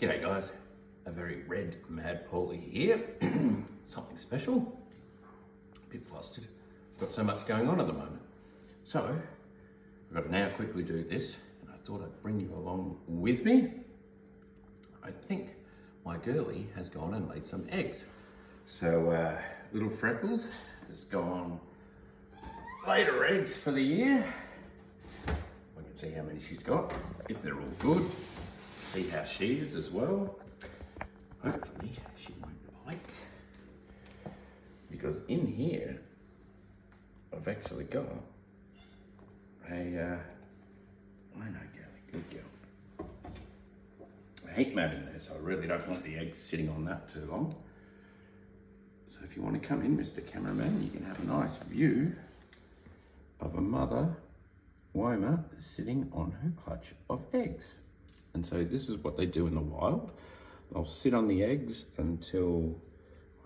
G'day guys, a very red mad Paulie here. Something special, a bit flustered. I've got so much going on at the moment. So, I've got to now quickly do this, and I thought I'd bring you along with me. I think my girlie has gone and laid some eggs. So, little Freckles has gone, laid her eggs for the year. We can see how many she's got, if they're all good. See how she is as well. Hopefully she won't bite, because in here I've actually got a I know, girlie, good girl, a heat mat in there, so I really don't want the eggs sitting on that too long. So if you want to come in, Mr. Cameraman, you can have a nice view of a mother Woma sitting on her clutch of eggs. And so this is what they do in the wild. They'll sit on the eggs until,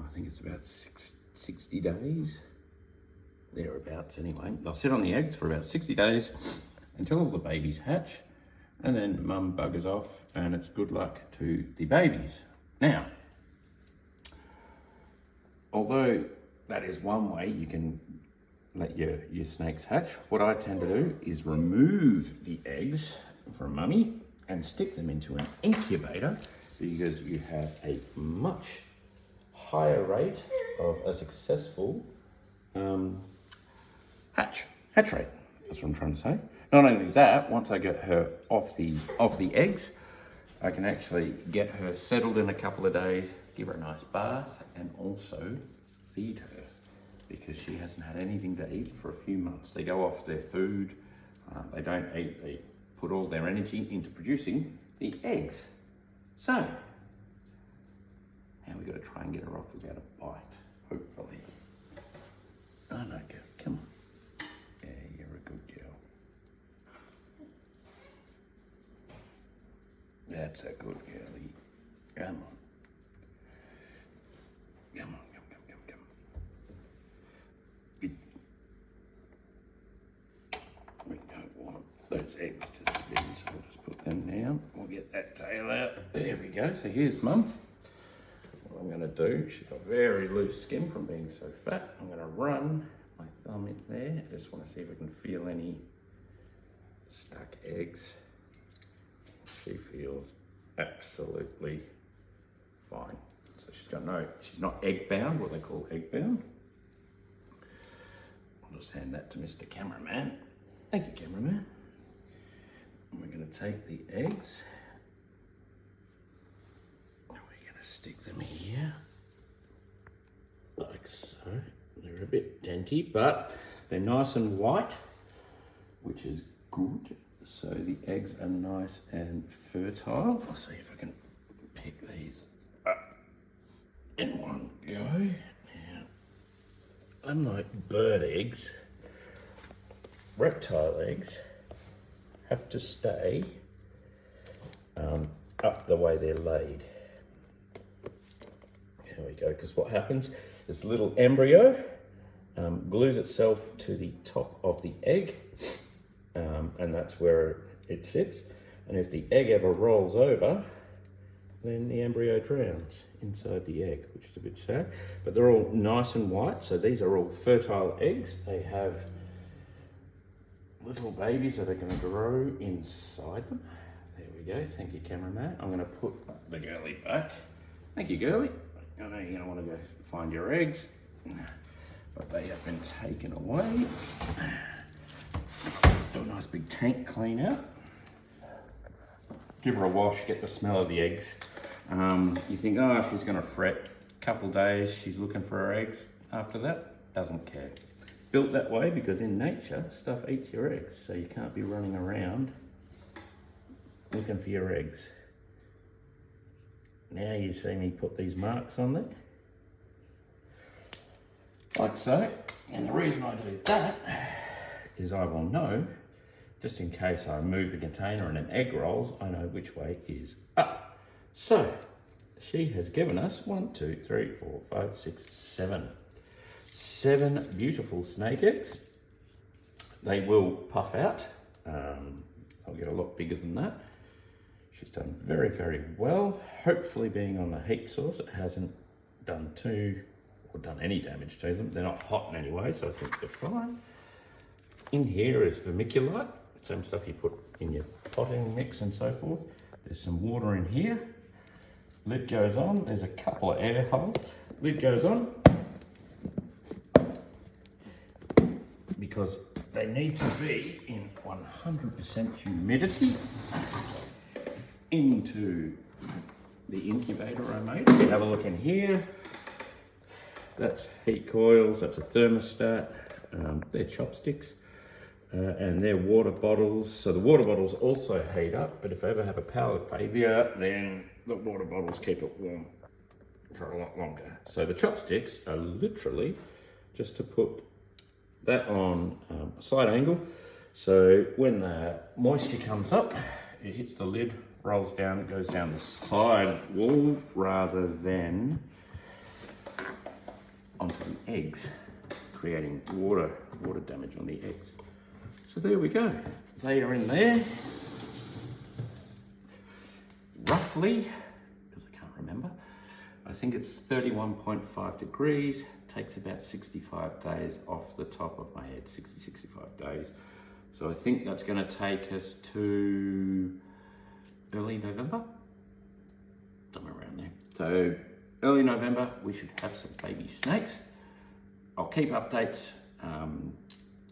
I think it's about 60 days, thereabouts anyway. They'll sit on the eggs for about 60 days until all the babies hatch, and then mum buggers off and it's good luck to the babies. Now, although that is one way you can let your snakes hatch, what I tend to do is remove the eggs from mummy and stick them into an incubator, because you have a much higher rate of a successful hatch rate. That's what I'm trying to say. Not only that, once I get her off the eggs, I can actually get her settled in a couple of days, give her a nice bath, and also feed her, because she hasn't had anything to eat for a few months. They go off their food, they don't eat, they put all their energy into producing the eggs. So, now we've got to try and get her off without a bite, hopefully. Oh no, girl, come on. Yeah, you're a good girl. That's a good girlie. Come on. Come on, come. Good. We don't want those eggs to spin, so we'll just put them down. We'll get that tail out. There we go. So here's mum. What I'm going to do, she's got very loose skin from being so fat. I'm going to run my thumb in there. I just want to see if I can feel any stuck eggs. She feels absolutely fine. So she's not egg bound, what they call egg bound. I'll just hand that to Mr. Cameraman. Thank you, cameraman. And we're going to take the eggs and we're going to stick them here, like so. They're a bit denty, but they're nice and white, which is good. So the eggs are nice and fertile. I'll see if I can pick these up in one go. Now, unlike bird eggs, reptile eggs have to stay up the way they're laid. There we go, because what happens is the little embryo glues itself to the top of the egg, and that's where it sits. And if the egg ever rolls over, then the embryo drowns inside the egg, which is a bit sad. But they're all nice and white, so these are all fertile eggs. They have little babies that are going to grow inside them. There we go. Thank you, cameraman. I'm going to put the girlie back. Thank you, girlie. I know you're going to want to go find your eggs, but they have been taken away. Do a nice big tank clean out. Give her a wash, get the smell of the eggs. You think, oh, she's going to fret. A couple of days, she's looking for her eggs. After that, doesn't care. Built that way because in nature, stuff eats your eggs, so you can't be running around looking for your eggs. Now you see me put these marks on there, like so. And the reason I do that is I will know, just in case I move the container and an egg rolls, I know which way is up. So she has given us 1, 2, 3, 4, 5, 6, 7. 7 beautiful snake eggs. They will puff out. I'll get a lot bigger than that. She's done very, very well. Hopefully, being on the heat source, it hasn't done any damage to them. They're not hot in any way, so I think they're fine. In here is vermiculite, same stuff you put in your potting mix and so forth. There's some water in here. Lid goes on. There's a couple of air holes. Lid goes on because they need to be in 100% humidity into the incubator I made. If you have a look in here, that's heat coils, that's a thermostat, they're chopsticks, and they're water bottles. So the water bottles also heat up, but if I ever have a power failure, then the water bottles keep it warm for a lot longer. So the chopsticks are literally just to put that on a side angle. So when the moisture comes up, it hits the lid, rolls down, it goes down the side wall rather than onto the eggs, creating water damage on the eggs. So there we go. They are in there. Roughly, because I can't remember, I think it's 31.5 degrees. Takes about 65 days off the top of my head, 65 days. So I think that's going to take us to early November, somewhere around there. So early November, we should have some baby snakes. I'll keep updates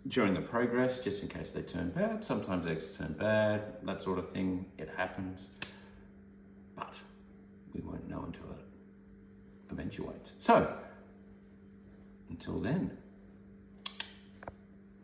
during the progress, just in case they turn bad. Sometimes eggs turn bad, that sort of thing. It happens, but we won't know until it eventuates. So until then,